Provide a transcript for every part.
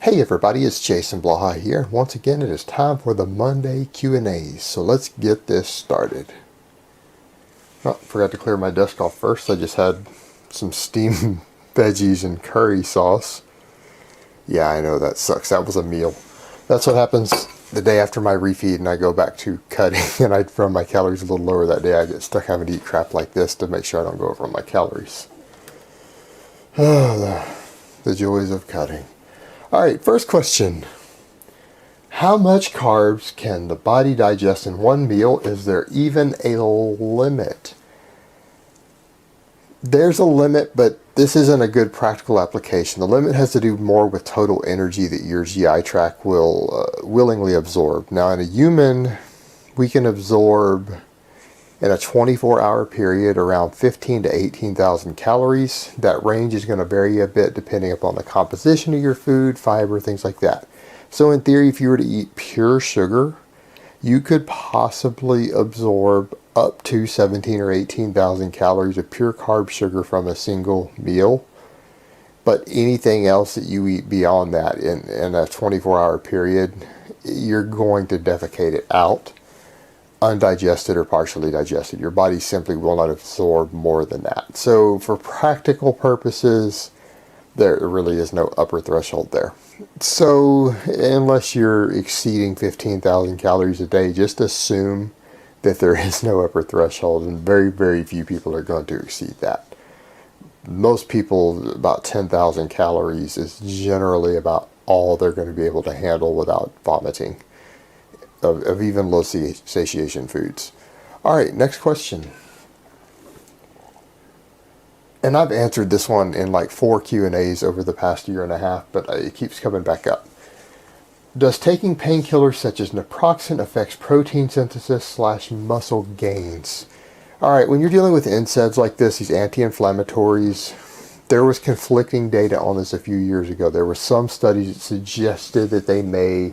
Hey everybody, it's Jason Blaha here. Once again, it is time for the Monday Q&As, so let's get this started. Oh, forgot to clear my desk off first. I just had some steamed veggies and curry sauce. Yeah, I know that sucks. That was a meal. That's what happens the day after my refeed and I go back to cutting and I run my calories a little lower that day. I get stuck having to eat crap like this to make sure I don't go over my calories. Oh, the joys of cutting. Alright, first question. How much carbs can the body digest in one meal? Is there even a limit? There's a limit, but this isn't a good practical application. The limit has to do more with total energy that your GI tract will willingly absorb. Now, in a human, we can absorb in a 24-hour period around 15 to 18,000 calories. That range is going to vary a bit depending upon the composition of your food, fiber, things like that. So in theory, if you were to eat pure sugar, you could possibly absorb up to 17 or 18,000 calories of pure carb sugar from a single meal. But anything else that you eat beyond that in a 24-hour period, you're going to defecate it out, undigested or partially digested. Your body simply will not absorb more than that. So for practical purposes, there really is no upper threshold there. So unless you're exceeding 15,000 calories a day, just assume that there is no upper threshold, and very, very few people are going to exceed that. Most people, about 10,000 calories is generally about all they're going to be able to handle without vomiting of even low satiation foods. Alright, next question. And I've answered this one in like 4 Q&As over the past year and a half, but it keeps coming back up. Does taking painkillers such as naproxen affects protein synthesis / muscle gains? Alright, when you're dealing with NSAIDs like this, these anti-inflammatories, there was conflicting data on this a few years ago. There were some studies that suggested that they may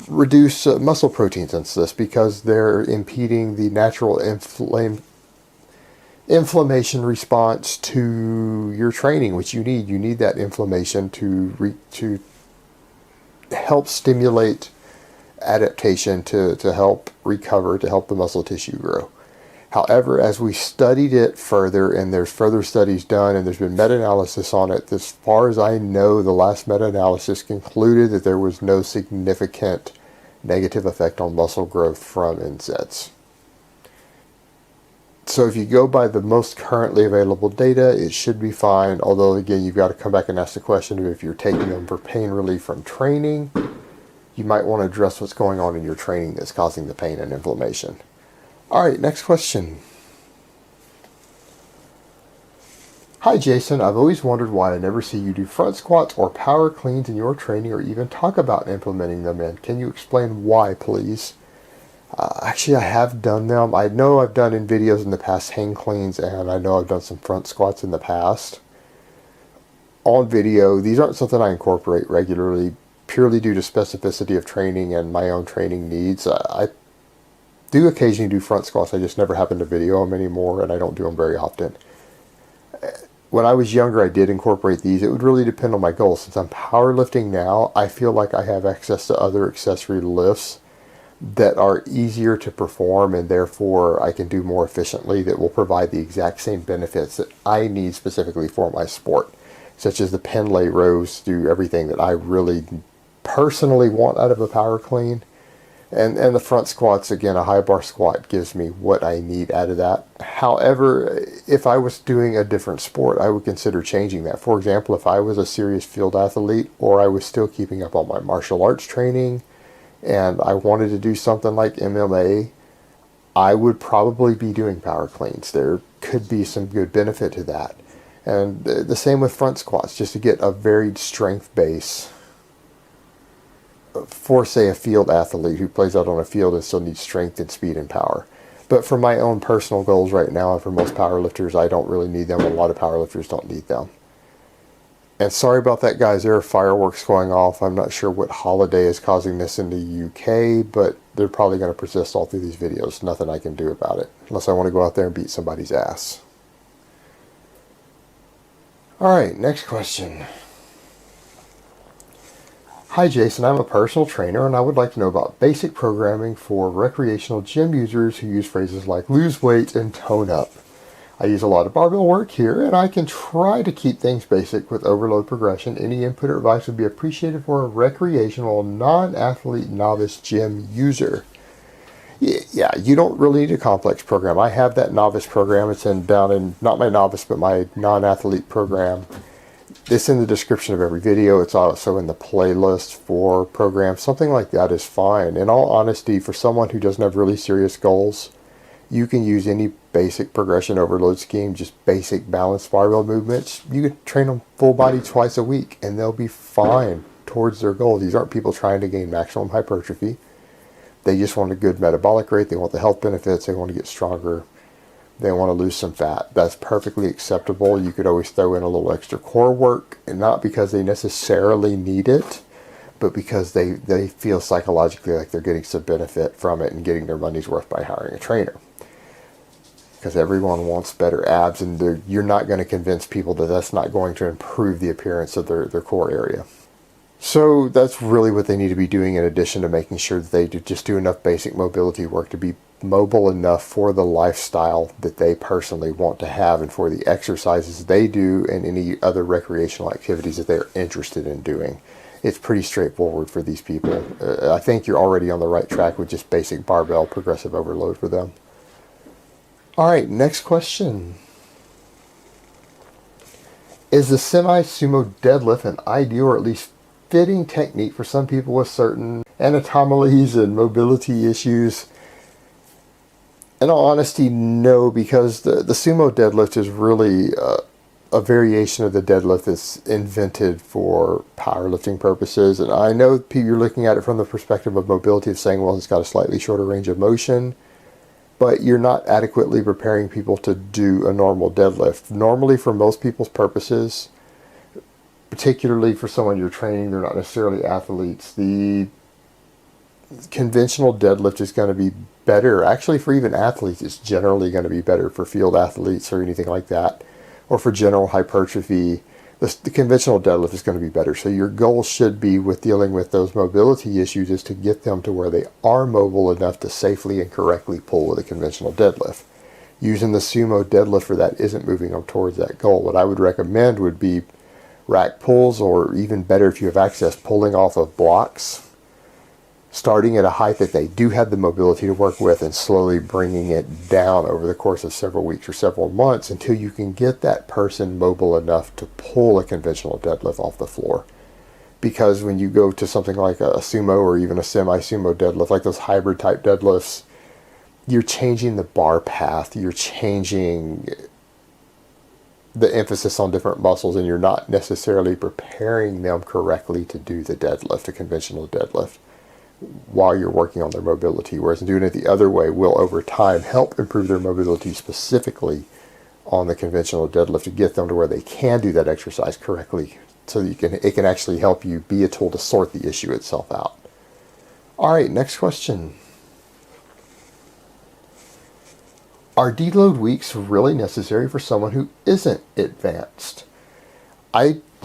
reduce muscle protein synthesis because they're impeding the natural inflammation response to your training, which you need. You need that inflammation to help stimulate adaptation, to help recover, to help the muscle tissue grow. However, as we studied it further, and there's further studies done, and there's been meta-analysis on it, as far as I know, the last meta-analysis concluded that there was no significant negative effect on muscle growth from NSAIDs. So if you go by the most currently available data, it should be fine. Although, again, you've got to come back and ask the question of if you're taking them for pain relief from training, you might want to address what's going on in your training that's causing the pain and inflammation. Alright, next question. Hi Jason, I've always wondered why I never see you do front squats or power cleans in your training or even talk about implementing them in. Can you explain why, please? Actually, I have done them. I know I've done in videos in the past hang cleans, and I know I've done some front squats in the past. On video, these aren't something I incorporate regularly, purely due to specificity of training and my own training needs. I do occasionally do front squats, I just never happen to video them anymore, and I don't do them very often. When I was younger, I did incorporate these. It would really depend on my goals. Since I'm powerlifting now, I feel like I have access to other accessory lifts that are easier to perform, and therefore I can do more efficiently, that will provide the exact same benefits that I need specifically for my sport, such as the pen lay rows do everything that I really personally want out of a power clean. And the front squats, again, a high bar squat gives me what I need out of that. However, if I was doing a different sport, I would consider changing that. For example, if I was a serious field athlete, or I was still keeping up on my martial arts training, and I wanted to do something like MMA, I would probably be doing power cleans. There could be some good benefit to that. And the same with front squats, just to get a varied strength base for, say, a field athlete who plays out on a field and still needs strength and speed and power. But for my own personal goals right now, and for most powerlifters, I don't really need them. A lot of powerlifters don't need them. And sorry about that, guys. There are fireworks going off. I'm not sure what holiday is causing this in the UK, but they're probably going to persist all through these videos. Nothing I can do about it, unless I want to go out there and beat somebody's ass. Alright, next question. Hi Jason, I'm a personal trainer and I would like to know about basic programming for recreational gym users who use phrases like lose weight and tone up. I use a lot of barbell work here and I can try to keep things basic with overload progression. Any input or advice would be appreciated for a recreational, non-athlete, novice gym user. Yeah, you don't really need a complex program. I have that novice program. It's down in, not my novice, but my non-athlete program. It's in the description of every video. It's also in the playlist for programs. Something like that is fine. In all honesty, for someone who doesn't have really serious goals, you can use any basic progression overload scheme, just basic balanced barbell movements. You can train them full body twice a week and they'll be fine towards their goal. These aren't people trying to gain maximum hypertrophy. They just want a good metabolic rate. They want the health benefits. They want to get stronger. They want to lose some fat. That's perfectly acceptable. You could always throw in a little extra core work, and not because they necessarily need it, but because they feel psychologically like they're getting some benefit from it and getting their money's worth by hiring a trainer. Because everyone wants better abs, and you're not going to convince people that that's not going to improve the appearance of their core area. So that's really what they need to be doing, in addition to making sure that they just do enough basic mobility work to be mobile enough for the lifestyle that they personally want to have and for the exercises they do and any other recreational activities that they're interested in doing. It's pretty straightforward for these people. I think you're already on the right track with just basic barbell progressive overload for them. All right, next question. Is the semi-sumo deadlift an ideal or at least fitting technique for some people with certain anatomies and mobility issues? In all honesty, no, because the sumo deadlift is really a variation of the deadlift that's invented for powerlifting purposes. And I know you're looking at it from the perspective of mobility, of saying, well, it's got a slightly shorter range of motion, but you're not adequately preparing people to do a normal deadlift. Normally, for most people's purposes, particularly for someone you're training, they're not necessarily athletes, the conventional deadlift is going to be better. Actually, for even athletes, it's generally going to be better for field athletes or anything like that, or for general hypertrophy. The conventional deadlift is going to be better. So your goal should be, with dealing with those mobility issues, is to get them to where they are mobile enough to safely and correctly pull with a conventional deadlift. Using the sumo deadlift for that isn't moving them towards that goal. What I would recommend would be rack pulls, or even better if you have access, pulling off of blocks, starting at a height that they do have the mobility to work with and slowly bringing it down over the course of several weeks or several months until you can get that person mobile enough to pull a conventional deadlift off the floor. Because when you go to something like a sumo or even a semi-sumo deadlift, like those hybrid type deadlifts, you're changing the bar path, you're changing the emphasis on different muscles, and you're not necessarily preparing them correctly to do the deadlift, a conventional deadlift, while you're working on their mobility. Whereas doing it the other way will, over time, help improve their mobility, specifically on the conventional deadlift, to get them to where they can do that exercise correctly, so that it can actually help you be a tool to sort the issue itself out. All right, next question. Are deload weeks really necessary for someone who isn't advanced?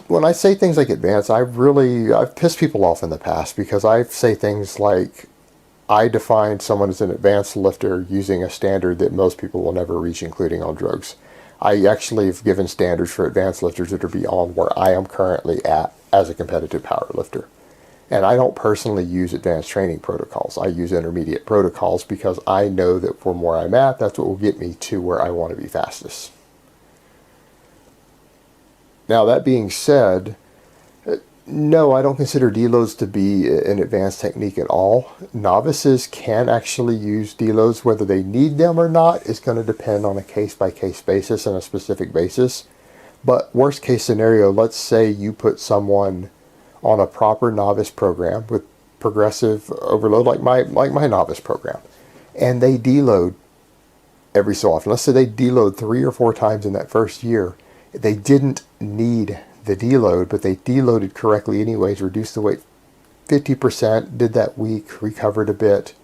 When I say things like advanced, I've pissed people off in the past, because I say things like, I define someone as an advanced lifter using a standard that most people will never reach, including on drugs. I actually have given standards for advanced lifters that are beyond where I am currently at as a competitive power lifter. And I don't personally use advanced training protocols. I use intermediate protocols because I know that from where I'm at, that's what will get me to where I want to be fastest. Now, that being said, no, I don't consider deloads to be an advanced technique at all. Novices can actually use deloads. Whether they need them or not is going to depend on a case-by-case basis and a specific basis. But worst case scenario, let's say you put someone on a proper novice program with progressive overload, like my novice program, and they deload every so often. Let's say they deload 3 or 4 times in that first year. They didn't need the deload, but they deloaded correctly anyways, reduced the weight 50%, did that week, recovered a bit.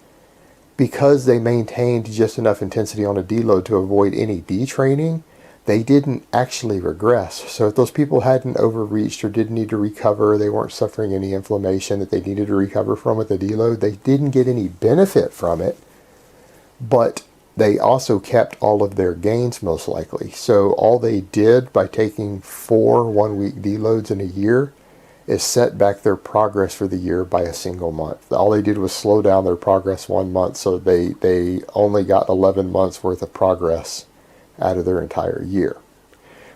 Because they maintained just enough intensity on a deload to avoid any detraining, they didn't actually regress. So if those people hadn't overreached or didn't need to recover, they weren't suffering any inflammation that they needed to recover from with the deload, they didn't get any benefit from it, but they also kept all of their gains most likely. So all they did by taking 4 1-week deloads in a year is set back their progress for the year by a single month. All they did was slow down their progress 1 month, so they only got 11 months worth of progress out of their entire year.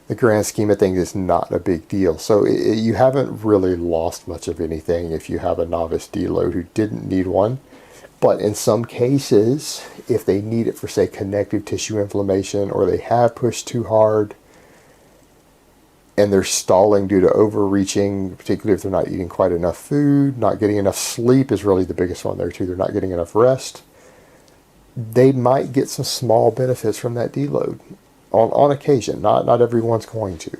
The grand scheme of things is not a big deal. So you haven't really lost much of anything if you have a novice deload who didn't need one. But in some cases, if they need it for, say, connective tissue inflammation, or they have pushed too hard and they're stalling due to overreaching, particularly if they're not eating quite enough food, not getting enough sleep is really the biggest one there too. They're not getting enough rest. They might get some small benefits from that deload on occasion. Not everyone's going to.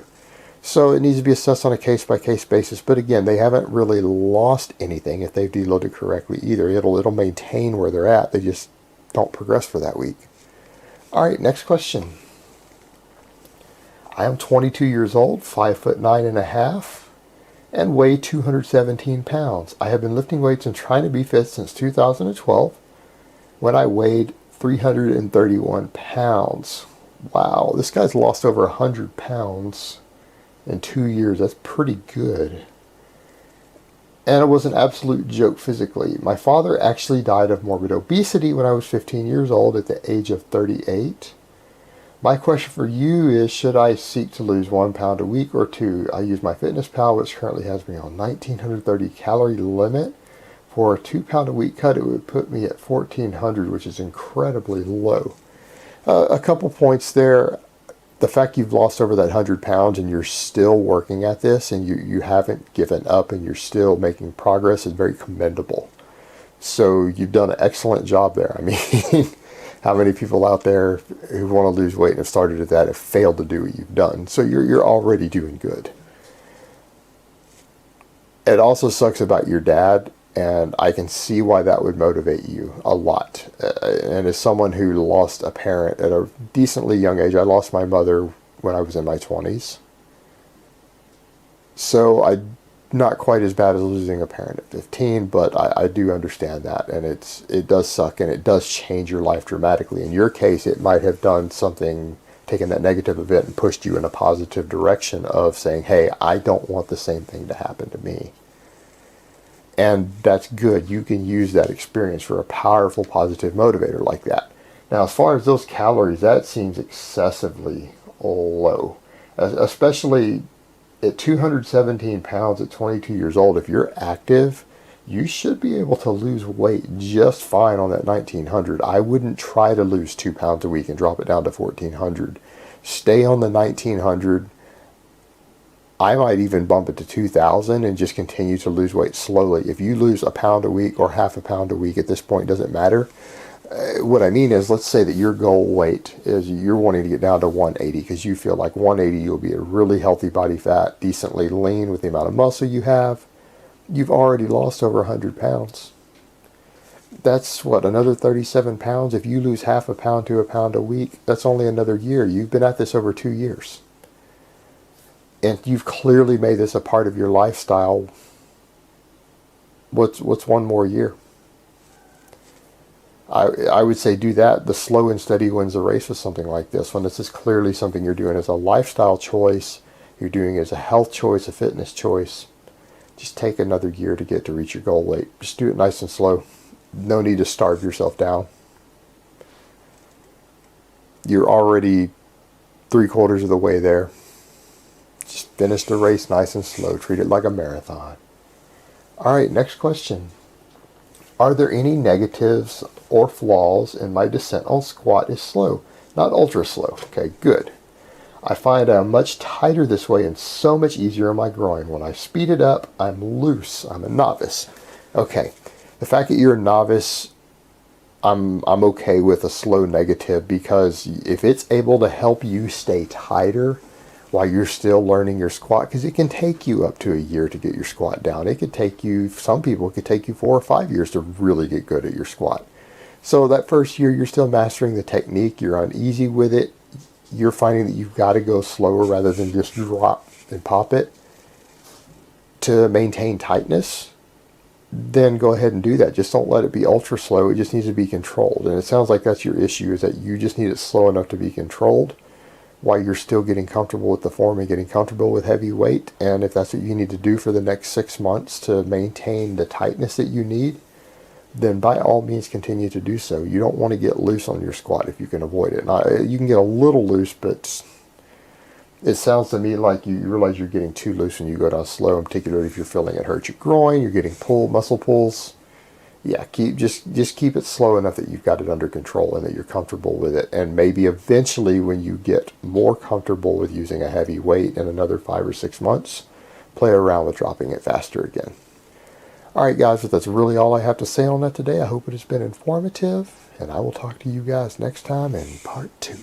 So it needs to be assessed on a case-by-case basis. But again, they haven't really lost anything if they've deloaded correctly either. It'll maintain where they're at. They just don't progress for that week. All right, next question. I am 22 years old, 5'9.5", and weigh 217 pounds. I have been lifting weights and trying to be fit since 2012, when I weighed 331 pounds. Wow, this guy's lost over 100 pounds in 2 years. That's pretty good. And it was an absolute joke physically. My father actually died of morbid obesity when I was 15 years old at the age of 38. My question for you is, should I seek to lose 1 pound a week or 2? I use Myfitnesspal, which currently has me on 1930 calorie limit. For a 2 pound a week cut, it would put me at 1400, which is incredibly low. A couple points there. The fact you've lost over that 100 pounds and you're still working at this, and you haven't given up and you're still making progress, is very commendable. So you've done an excellent job there. I mean, how many people out there who want to lose weight and have started at that have failed to do what you've done? So you're already doing good. It also sucks about your dad, and I can see why that would motivate you a lot. And as someone who lost a parent at a decently young age, I lost my mother when I was in my 20s. So I'm not quite as bad as losing a parent at 15, but I do understand that. And it does suck, and it does change your life dramatically. In your case, it might have done something, taken that negative event and pushed you in a positive direction of saying, hey, I don't want the same thing to happen to me. And that's good. You can use that experience for a powerful positive motivator like that. Now, as far as those calories, that seems excessively low, especially at 217 pounds at 22 years old. If you're active, you should be able to lose weight just fine on that 1900. I wouldn't try to lose 2 pounds a week and drop it down to 1400. Stay on the 1900. I might even bump it to 2,000 and just continue to lose weight slowly. If you lose a pound a week or half a pound a week at this point, doesn't matter. What I mean is, let's say that your goal weight is you're wanting to get down to 180 because you feel like 180 you'll be a really healthy body fat, decently lean with the amount of muscle you have. You've already lost over 100 pounds. That's what, another 37 pounds? If you lose half a pound to a pound a week, that's only another year. You've been at this over 2 years. And you've clearly made this a part of your lifestyle. What's one more year? I would say do that. The slow and steady wins the race with something like this one. This is clearly something you're doing as a lifestyle choice. You're doing it as a health choice, a fitness choice. Just take another year to get to reach your goal weight. Just do it nice and slow. No need to starve yourself down. You're already 3/4 of the way there. Just finish the race nice and slow. Treat it like a marathon. All right, next question. Are there any negatives or flaws in my descent on squat is slow? Not ultra slow. Okay, good. I find I'm much tighter this way and so much easier on my groin. When I speed it up, I'm loose. I'm a novice. Okay, the fact that you're a novice, I'm okay with a slow negative, because if it's able to help you stay tighter while you're still learning your squat, because it can take you up to a year to get your squat down. It could take you, some people, it could take you 4 or 5 years to really get good at your squat. So that first year, you're still mastering the technique. You're uneasy with it. you're finding that you've got to go slower rather than just drop and pop it to maintain tightness, then go ahead and do that. Just don't let it be ultra slow. It just needs to be controlled. And it sounds like that's your issue, is that you just need it slow enough to be controlled while you're still getting comfortable with the form and getting comfortable with heavy weight. And if that's what you need to do for the next 6 months to maintain the tightness that you need, then by all means continue to do so. You don't want to get loose on your squat if you can avoid it. Now, you can get a little loose, but it sounds to me like you realize you're getting too loose when you go down slow, in particular if you're feeling it hurts your groin, you're getting muscle pulls. Yeah, just keep it slow enough that you've got it under control and that you're comfortable with it. And maybe eventually when you get more comfortable with using a heavy weight in another 5 or 6 months, play around with dropping it faster again. Alright guys, but that's really all I have to say on that today. I hope it has been informative, and I will talk to you guys next time in part 2.